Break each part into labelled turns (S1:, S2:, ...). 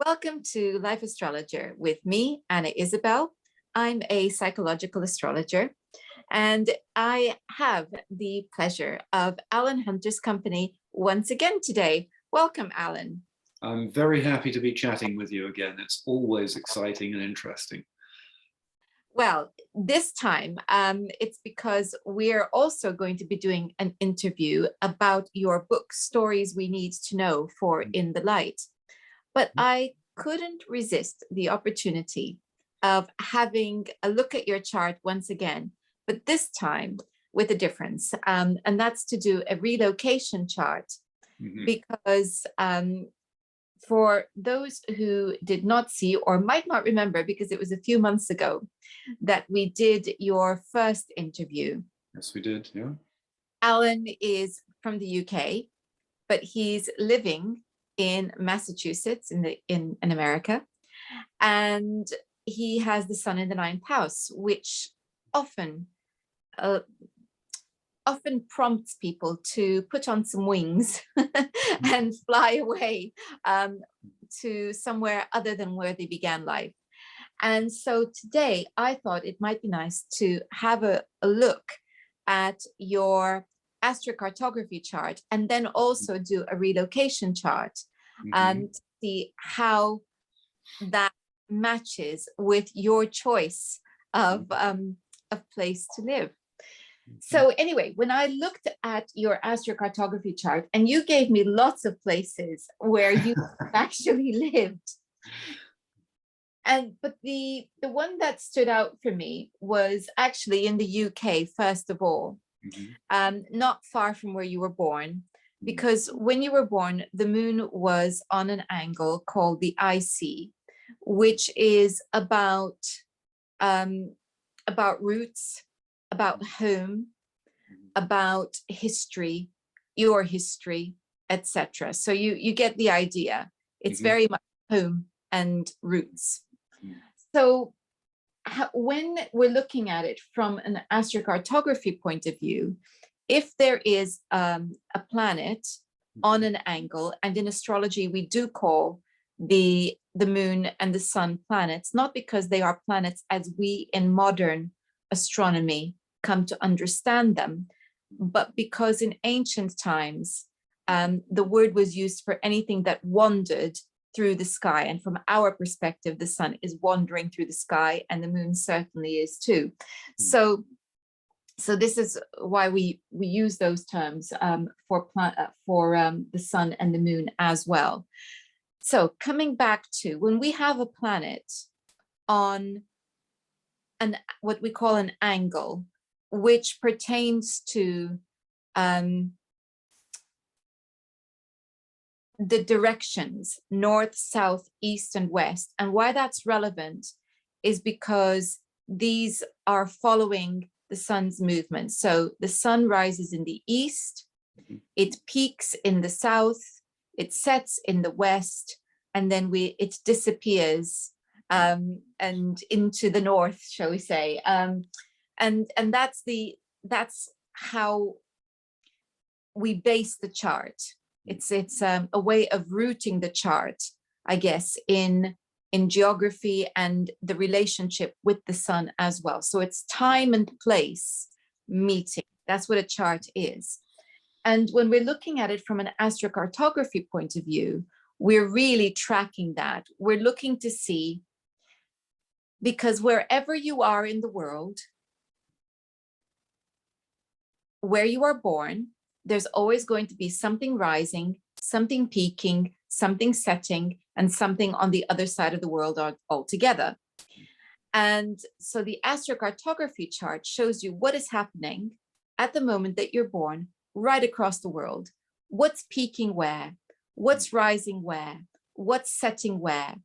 S1: Welcome to Life Astrologer with me, Anna Isabel. I'm a psychological astrologer, and I have the pleasure of Allan Hunter's company once again today. Welcome, Allan.
S2: I'm very happy to be chatting with you again. It's always exciting and interesting.
S1: Well, this time it's because we're also going to be doing an interview about your book, Stories We Need to Know for In the Light. But I couldn't resist the opportunity of having a look at your chart once again, but this time with a difference. And that's to do a relocation chart, because for those who did not see or might not remember, because it was a few months ago that we did your first interview.
S2: Yes, we did, yeah.
S1: Allan is from the UK, but he's living in Massachusetts in America, and he has the sun in the ninth house, which often prompts people to put on some wings and fly away to somewhere other than where they began life. And so today I thought it might be nice to have a look at your astrocartography chart, and then also do a relocation chart and see how that matches with your choice of place to live. So anyway, when I looked at your astrocartography chart, and you gave me lots of places where you actually lived, but the one that stood out for me was actually in the UK, first of all. Not far from where you were born, because when you were born, the moon was on an angle called the IC, which is about roots, about home, about history, your history, etc. So you get the idea. It's very much home and roots. So when we're looking at it from an astrocartography point of view, if there is a planet on an angle, and in astrology we do call the moon and the sun planets, not because they are planets as we in modern astronomy come to understand them, but because in ancient times the word was used for anything that wandered through the sky. And from our perspective, the sun is wandering through the sky, and the moon certainly is too. So this is why we use those terms for the sun and the moon as well. So coming back to when we have a planet on what we call an angle, which pertains to the directions north, south, east, and west. And why that's relevant is because these are following the sun's movement. So the sun rises in the east, it peaks in the south, it sets in the west, and then it disappears and into the north, shall we say. And that's how we base the chart. It's a way of rooting the chart, I guess, in geography and the relationship with the sun as well. So it's time and place meeting. That's what a chart is. And when we're looking at it from an astrocartography point of view, we're really tracking that. We're looking to see, because wherever you are in the world, where you are born, there's always going to be something rising, something peaking, something setting, and something on the other side of the world altogether. And so the astrocartography chart shows you what is happening at the moment that you're born right across the world. What's peaking where? What's rising where? What's setting where?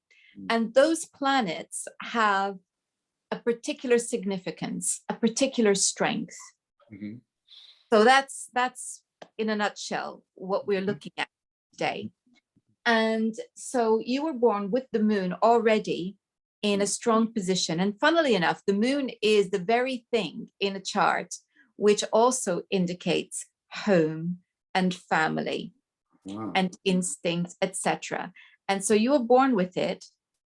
S1: And those planets have a particular significance, a particular strength. So that's in a nutshell what we're looking at today. And so you were born with the moon already in a strong position. And funnily enough, the moon is the very thing in a chart which also indicates home and family and instinct, etc. And so you were born with it,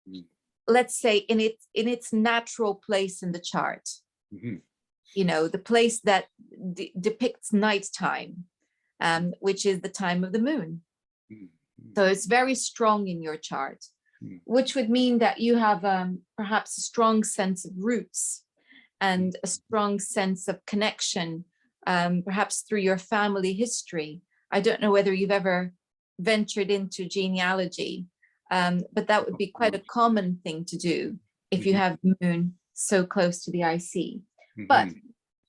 S2: Mm.
S1: let's say in its natural place in the chart.
S2: Mm-hmm.
S1: You know, the place that depicts nighttime, which is the time of the moon.
S2: Mm.
S1: So it's very strong in your chart, which would mean that you have perhaps a strong sense of roots and a strong sense of connection, perhaps through your family history. I don't know whether you've ever ventured into genealogy, but that would be quite a common thing to do if you have the moon so close to the IC. But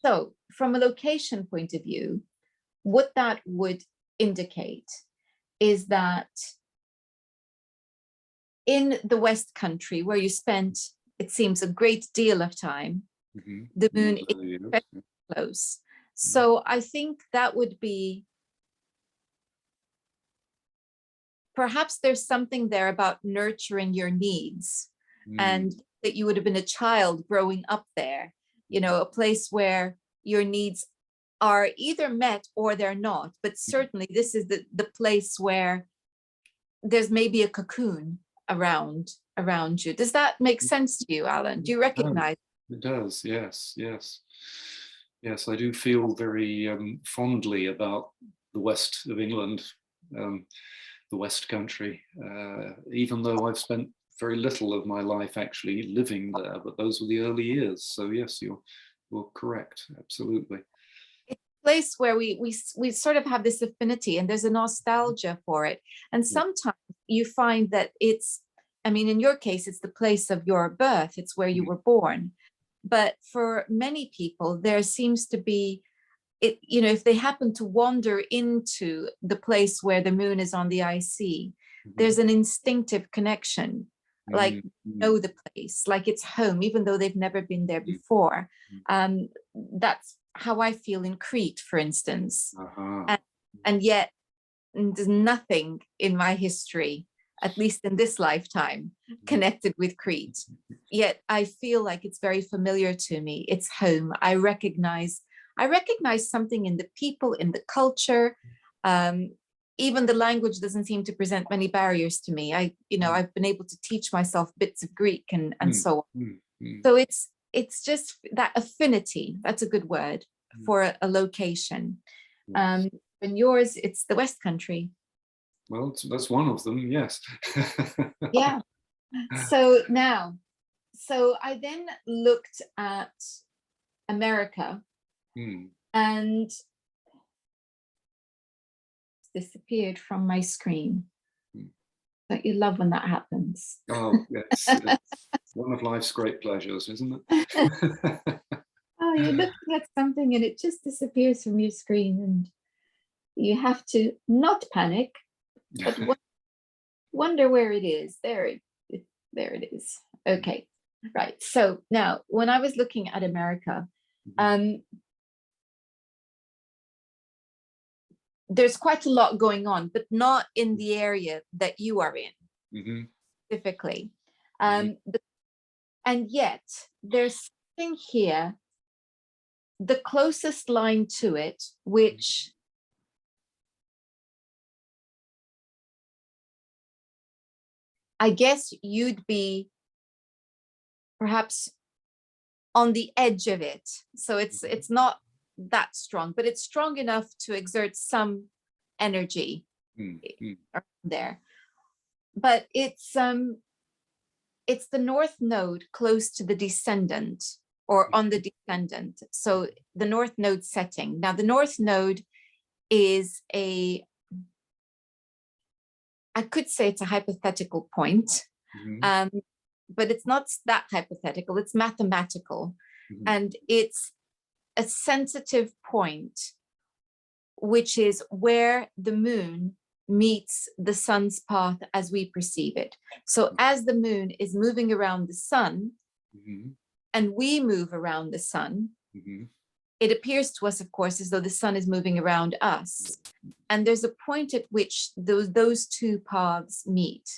S1: so from a location point of view, what that would indicate is that in the West Country, where you spent, it seems, a great deal of time, the moon is very close. So I think that would be, perhaps there's something there about nurturing your needs, and that you would have been a child growing up there, you know, a place where your needs are either met or they're not. But certainly this is the place where there's maybe a cocoon around you. Does that make sense to you, Alan? Do you recognize?
S2: It does, yes, yes. Yes, I do feel very fondly about the west of England, the West Country, even though I've spent very little of my life actually living there, but those were the early years. So yes, you're correct, absolutely.
S1: It's a place where we sort of have this affinity, and there's a nostalgia for it. And sometimes you find that it's, I mean, in your case, it's the place of your birth, it's where you were born. But for many people, there seems to be, it, you know, if they happen to wander into the place where the moon is on the IC, there's an instinctive connection, like know the place, like it's home, even though they've never been there before. That's how I feel in Crete, for instance. And yet there's nothing in my history, at least in this lifetime, connected with Crete. Yet I feel like it's very familiar to me. It's home. I recognize something in the people, in the culture. Even the language doesn't seem to present many barriers to me. I've been able to teach myself bits of Greek and so on. So it's just that affinity, that's a good word, for a location. And yours, it's the West Country.
S2: Well, that's one of them, yes.
S1: Yeah. So I then looked at America, and disappeared from my screen. Don't you love when that happens?
S2: Oh, yes. It's one of life's great pleasures, isn't it?
S1: Oh, you're looking at something and it just disappears from your screen, and you have to not panic, but wonder where it is. There it is. Okay, right. So now, when I was looking at America, there's quite a lot going on, but not in the area that you are in specifically. And yet there's something here, the closest line to it, which I guess you'd be perhaps on the edge of it. So it's not that strong, but it's strong enough to exert some energy there. But it's the north node close to the descendant, or on the descendant. So the north node setting. Now the north node is I could say it's a hypothetical point, but it's not that hypothetical, it's mathematical. And it's a sensitive point, which is where the moon meets the sun's path as we perceive it. So as the moon is moving around the sun, and we move around the sun, it appears to us, of course, as though the sun is moving around us. And there's a point at which those two paths meet.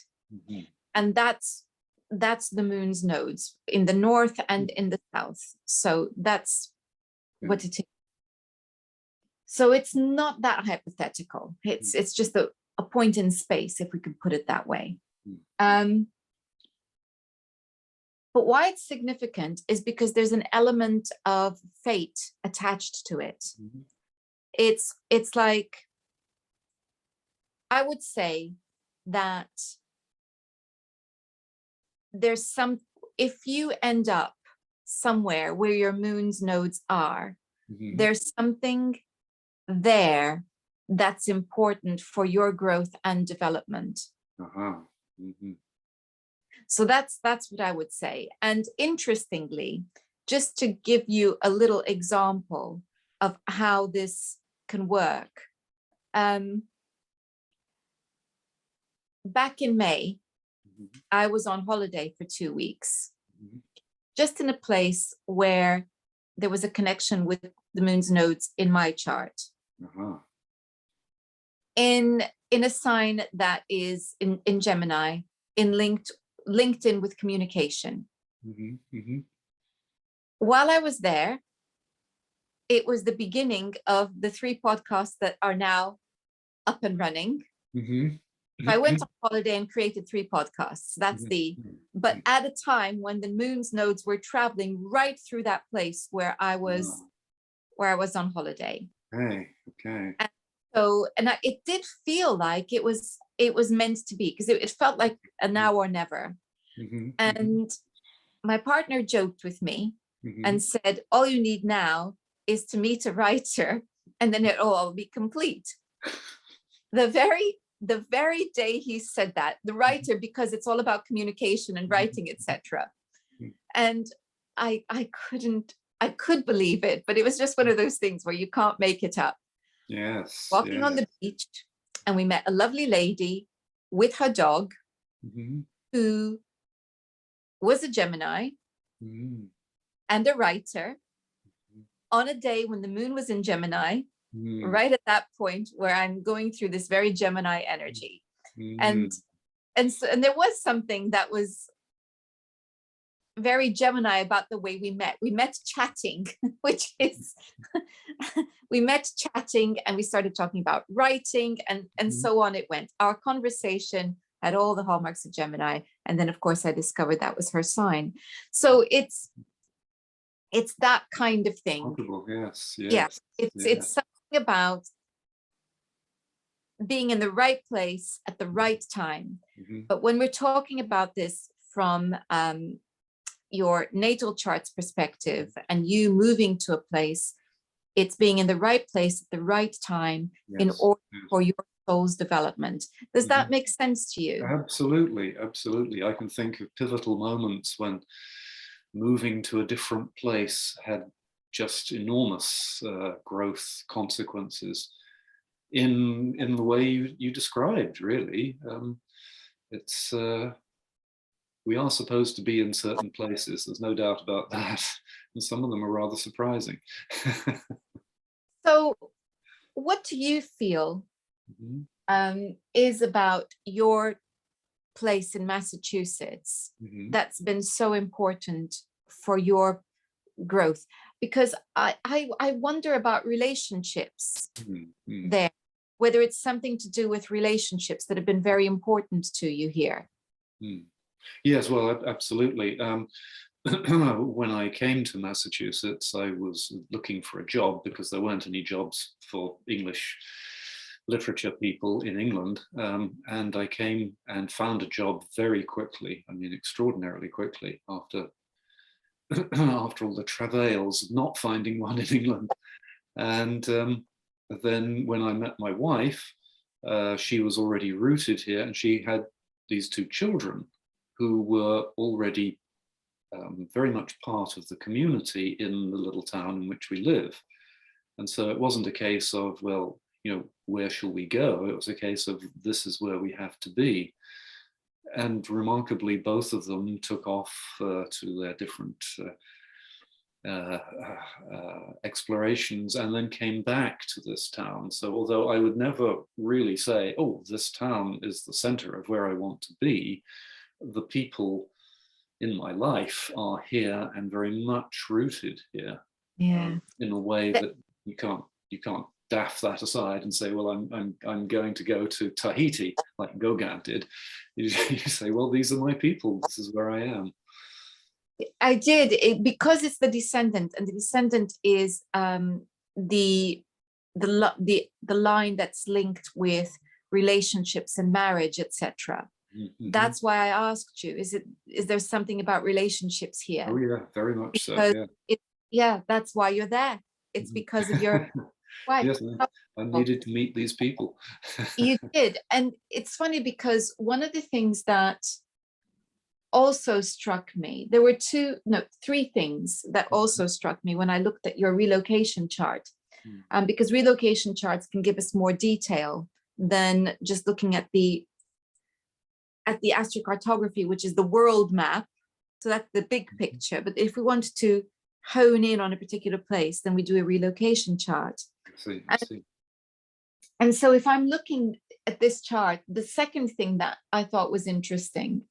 S1: And that's the moon's nodes in the north and in the south. So that's what it is. So it's not that hypothetical. It's just a point in space, if we could put it that way. But why it's significant is because there's an element of fate attached to it. It's like, I would say that there's some, if you end up somewhere where your moon's nodes are, there's something there that's important for your growth and development. So that's what I would say. And interestingly, just to give you a little example of how this can work, back in May, I was on holiday for 2 weeks, just in a place where there was a connection with the moon's nodes in my chart. In a sign that is in Gemini, linked in with communication. While I was there, it was the beginning of the 3 podcasts that are now up and running. I went on holiday and created 3 podcasts. That's but at a time when the moon's nodes were traveling right through that place where I was on holiday.
S2: Okay.
S1: And so, it did feel like it was meant to be, because it felt like a now or never. And my partner joked with me and said, all you need now is to meet a writer and then it'll all be complete. The very day he said that, the writer, because it's all about communication and writing, etc. And I could believe it, but it was just one of those things where you can't make it up.
S2: Yes.
S1: Walking on the beach, and we met a lovely lady with her dog who was a Gemini and a writer on a day when the moon was in Gemini, right at that point where I'm going through this very Gemini energy. And there was something that was very Gemini about the way we met. We met chatting, which is, we met chatting and we started talking about writing and so on it went. Our conversation had all the hallmarks of Gemini. And then of course I discovered that was her sign. So it's that kind of thing.
S2: Yes.
S1: Yeah, it's something about being in the right place at the right time. But when we're talking about this from your natal chart's perspective and you moving to a place, it's being in the right place at the right time in order for your soul's development. Does that make sense to you?
S2: Absolutely. I can think of pivotal moments when moving to a different place had just enormous growth consequences in the way you described, really. It's we are supposed to be in certain places, there's no doubt about that, and some of them are rather surprising.
S1: So what do you feel is about your place in Massachusetts that's been so important for your growth? Because I wonder about relationships there, whether it's something to do with relationships that have been very important to you here.
S2: Yes, well, absolutely. When I came to Massachusetts, I was looking for a job because there weren't any jobs for English literature people in England. And I came and found a job very quickly, I mean, extraordinarily quickly, after all the travails of not finding one in England. And then when I met my wife, she was already rooted here and she had these 2 children who were already very much part of the community in the little town in which we live. And so it wasn't a case of, well, you know, where shall we go? It was a case of, this is where we have to be. And remarkably, both of them took off to their different explorations and then came back to this town. So although I would never really say, oh, this town is the center of where I want to be, the people in my life are here and very much rooted here, in a way that you can't daff that aside and say, well, I'm going to go to Tahiti, like Gauguin did. You say, well, these are my people. This is where I am.
S1: I did it because it's the descendant, and the descendant is the line that's linked with relationships and marriage, etc.
S2: Mm-hmm.
S1: That's why I asked you, is there something about relationships here?
S2: Oh yeah, very much
S1: because
S2: so. Yeah.
S1: Yeah, that's why you're there. It's because of your wife.
S2: Yes, I needed to meet these people.
S1: You did. And it's funny because one of the things that also struck me, there were three things that also struck me when I looked at your relocation chart. Because relocation charts can give us more detail than just looking at the astrocartography, which is the world map. So that's the big picture. But if we want to hone in on a particular place, then we do a relocation chart.
S2: I see.
S1: And so if I'm looking at this chart, the second thing that I thought was interesting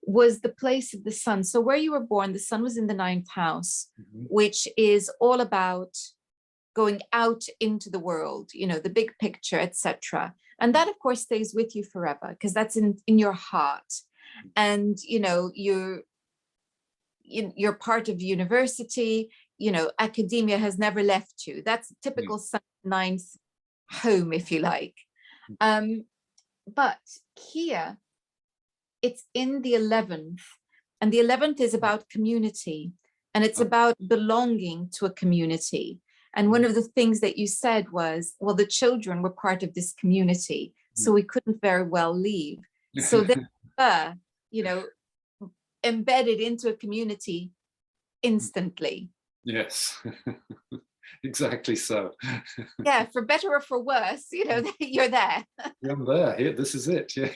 S1: was the place of the sun. So where you were born, the sun was in the 9th house, which is all about going out into the world, the big picture, etc. And that, of course, stays with you forever because that's in your heart. And, you're part of university, academia has never left you. That's typical sun 9th home, if you like. But here, it's in the 11th, and the 11th is about community, and it's about belonging to a community. And one of the things that you said was, well, the children were part of this community, so we couldn't very well leave. So they were, embedded into a community instantly.
S2: Yes, exactly so.
S1: Yeah, for better or for worse, you're there.
S2: I'm there. Here, this is it. Yeah.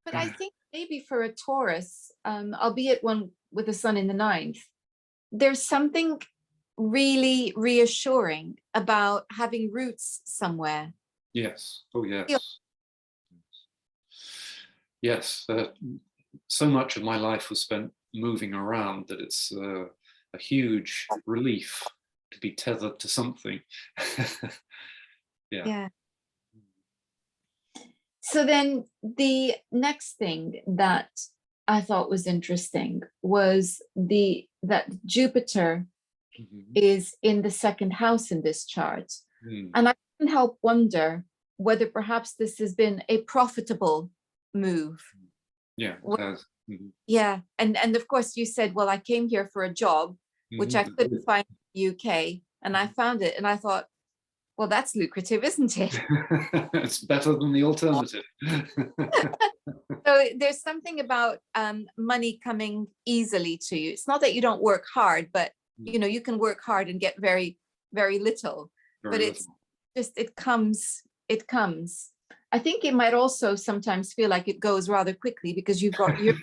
S1: But I think maybe for a Taurus, albeit one with the sun in the 9th, there's something really reassuring about having roots somewhere.
S2: Yes. Oh, yes. Yes. So much of my life was spent moving around that it's a huge relief to be tethered to something.
S1: Yeah. So then the next thing that I thought was interesting was that Jupiter is in the 2nd house in this chart. And I couldn't help wonder whether perhaps this has been a profitable move.
S2: Yeah, it has.
S1: Yeah. And of course you said, well, I came here for a job, which I couldn't find in the UK. And I found it and I thought, well, that's lucrative, isn't it?
S2: It's better than the alternative.
S1: So there's something about money coming easily to you. It's not that you don't work hard, but you can work hard and get very, very little. It's just, it comes. I think it might also sometimes feel like it goes rather quickly because you've got your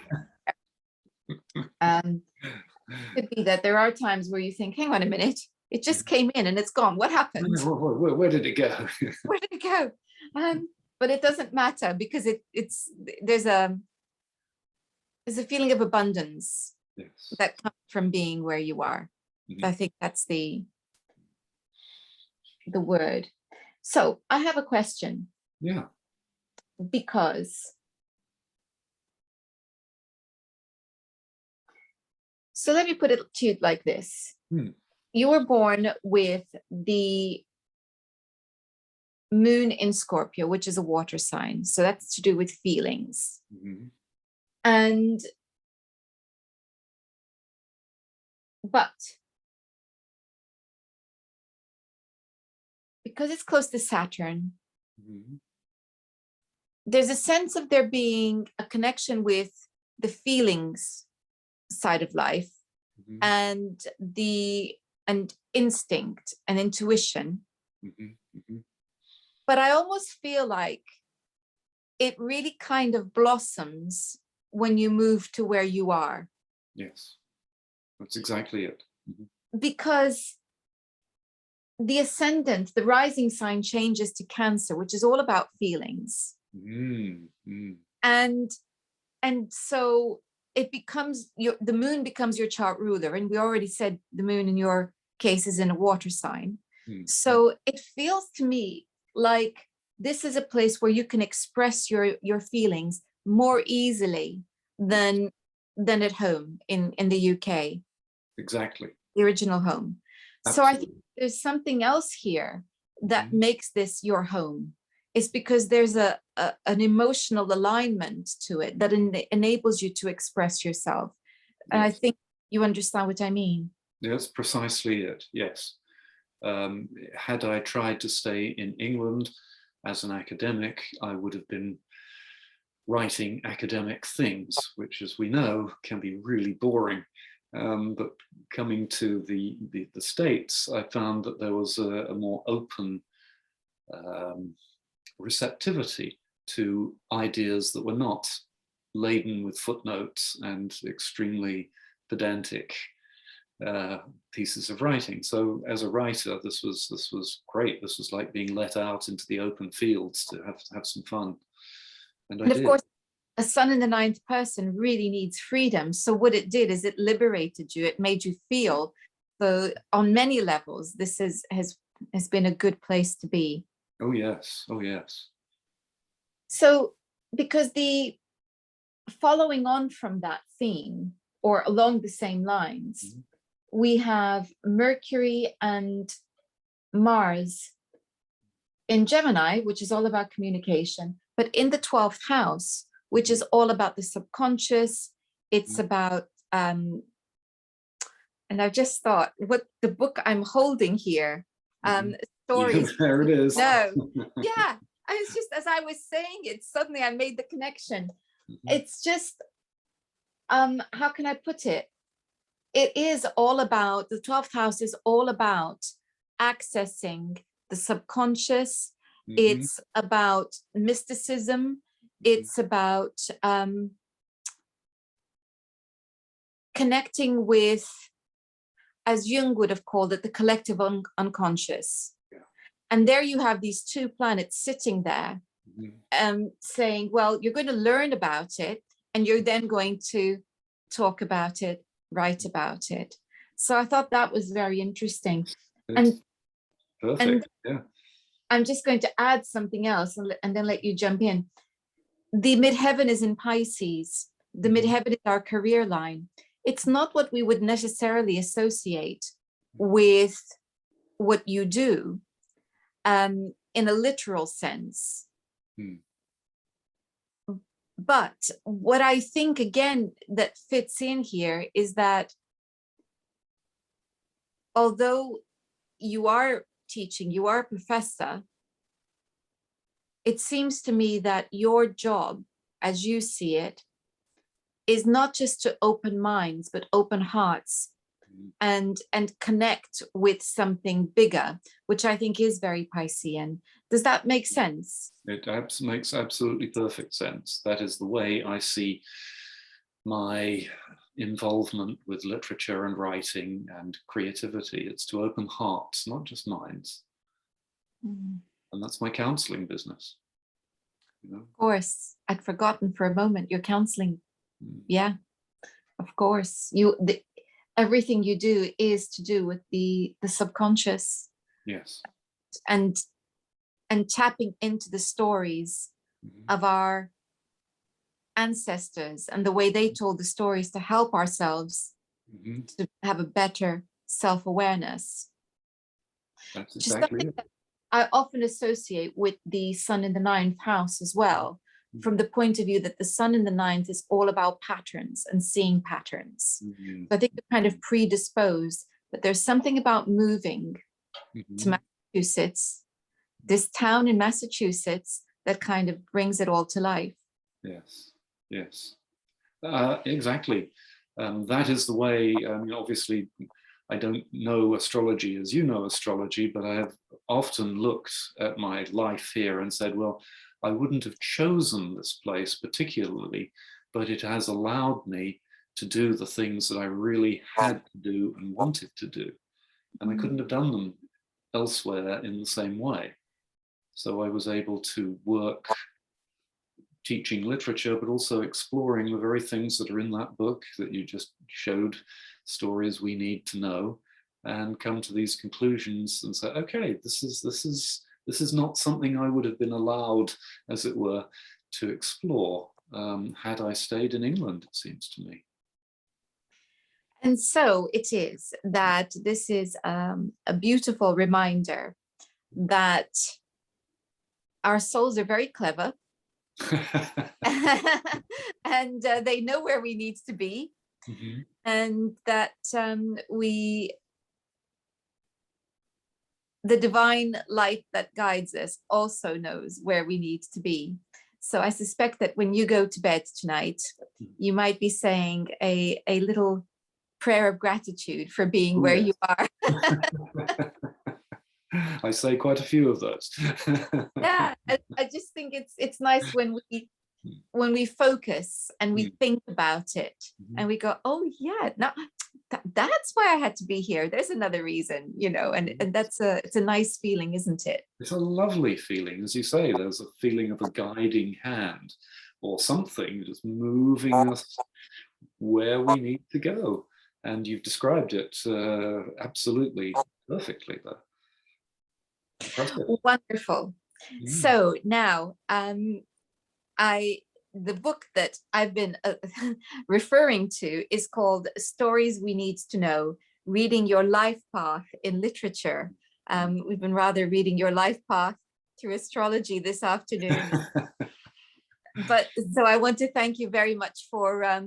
S1: could be that there are times where you think, hang on a minute, it just came in and it's gone. What happened?
S2: Where did it go?
S1: Where did it go? But it doesn't matter because there's a feeling of abundance that comes from being where you are. I think that's the word. So I have a question.
S2: Yeah.
S1: Because so let me put it to you like this. You were born with the moon in Scorpio, which is a water sign. So that's to do with feelings. But because it's close to Saturn, there's a sense of there being a connection with the feelings side of life and instinct and intuition. But I almost feel like it really kind of blossoms when you move to where you are.
S2: Yes, that's exactly it.
S1: Because the ascendant, the rising sign changes to Cancer, which is all about feelings. And so it becomes the moon becomes your chart ruler. And we already said the moon in your case is in a water sign. So it feels to me like this is a place where you can express your feelings more easily than at home in the UK.
S2: Exactly.
S1: The original home.
S2: Absolutely.
S1: So I think there's something else here that makes this your home. It's because there's an emotional alignment to it that enables you to express yourself. And I think you understand what I mean.
S2: That's precisely it, yes. Had I tried to stay in England as an academic, I would have been writing academic things, which, as we know, can be really boring. But coming to the States, I found that there was a more open receptivity to ideas that were not laden with footnotes and extremely pedantic pieces of writing. So as a writer, this was great. This was like being let out into the open fields to have some fun. And
S1: of course, a sun in the ninth person really needs freedom. So what it did is it liberated you. It made you feel. So on many levels, this has been a good place to be.
S2: Oh yes, oh yes.
S1: So because following on from that theme, or along the same lines, we have Mercury and Mars in Gemini, which is all about communication, but in the 12th house, which is all about the subconscious. It's about, and I've just thought what the book I'm holding here, stories.
S2: There it is.
S1: No, yeah. I was just, as I was saying it, suddenly I made the connection. It's just, how can I put it? It is all about, the 12th house is all about accessing the subconscious. It's about mysticism. It's about connecting with, as Jung would have called it, the collective unconscious. Yeah. And there you have these two planets sitting there, saying, well, you're going to learn about it, and you're then going to talk about it, write about it. So I thought that was very interesting.
S2: It's perfect. Yeah.
S1: I'm just going to add something else and then let you jump in. The midheaven is in Pisces. The midheaven is our career line. It's not what we would necessarily associate with what you do in a literal sense. But what I think, again, that fits in here is that although you are teaching, you are a professor, it seems to me that your job, as you see it, is not just to open minds, but open hearts and connect with something bigger, which I think is very Piscean. Does that make sense?
S2: It makes absolutely perfect sense. That is the way I see my involvement with literature and writing and creativity. It's to open hearts, not just minds. And that's my counseling business. You know?
S1: Of course, I'd forgotten for a moment your counseling. Yeah, of course. Everything you do is to do with the subconscious.
S2: Yes.
S1: And tapping into the stories of our ancestors and the way they told the stories to help ourselves to have a better self-awareness.
S2: That's exactly it.
S1: That I often associate with the sun in the ninth house as well, from the point of view that the sun in the ninth is all about patterns and seeing patterns. So I think you're kind of predisposed, but there's something about moving to Massachusetts, this town in Massachusetts, that kind of brings it all to life.
S2: Yes, yes, exactly. That is the way, obviously, I don't know astrology as you know astrology, but I have often looked at my life here and said, well, I wouldn't have chosen this place particularly, but it has allowed me to do the things that I really had to do and wanted to do. And I couldn't have done them elsewhere in the same way. So I was able to work teaching literature, but also exploring the very things that are in that book that you just showed, stories we need to know, and come to these conclusions and say, okay, this is not something I would have been allowed, as it were, to explore had I stayed in England, it seems to me.
S1: And so it is that this is a beautiful reminder that our souls are very clever and they know where we need to be,
S2: Mm-hmm.
S1: and that the divine light that guides us also knows where we need to be. So I suspect that when you go to bed tonight, you might be saying a little prayer of gratitude for being where you are.
S2: I say quite a few of those.
S1: Yeah, I just think it's nice when we focus and we think about it and we go, oh yeah, no, that's why I had to be here. There's another reason, you know, and it's a nice feeling, isn't it?
S2: It's a lovely feeling, as you say. There's a feeling of a guiding hand or something just moving us where we need to go. And you've described it absolutely perfectly there. Impressive.
S1: Wonderful. So now the book that I've been referring to is called Stories We Need to Know, Reading Your Life Path in Literature. We've been rather reading your life path through astrology this afternoon. But so I want to thank you very much for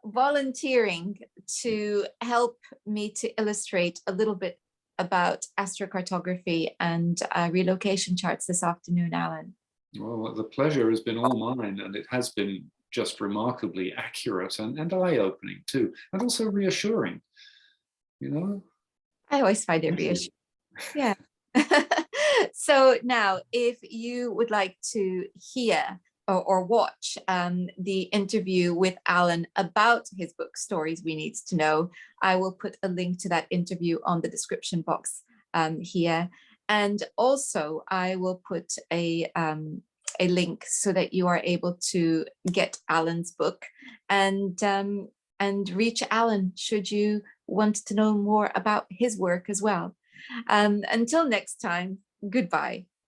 S1: volunteering to help me to illustrate a little bit about astrocartography and relocation charts this afternoon, Alan.
S2: Well, the pleasure has been all mine, and it has been just remarkably accurate and eye-opening too, and also reassuring, you know?
S1: I always find it reassuring. Yeah. So now, if you would like to hear or watch the interview with Alan about his book, Stories We Need to Know, I will put a link to that interview on the description box here. And also I will put a link so that you are able to get Alan's book and reach Alan should you want to know more about his work as well. Until next time, goodbye.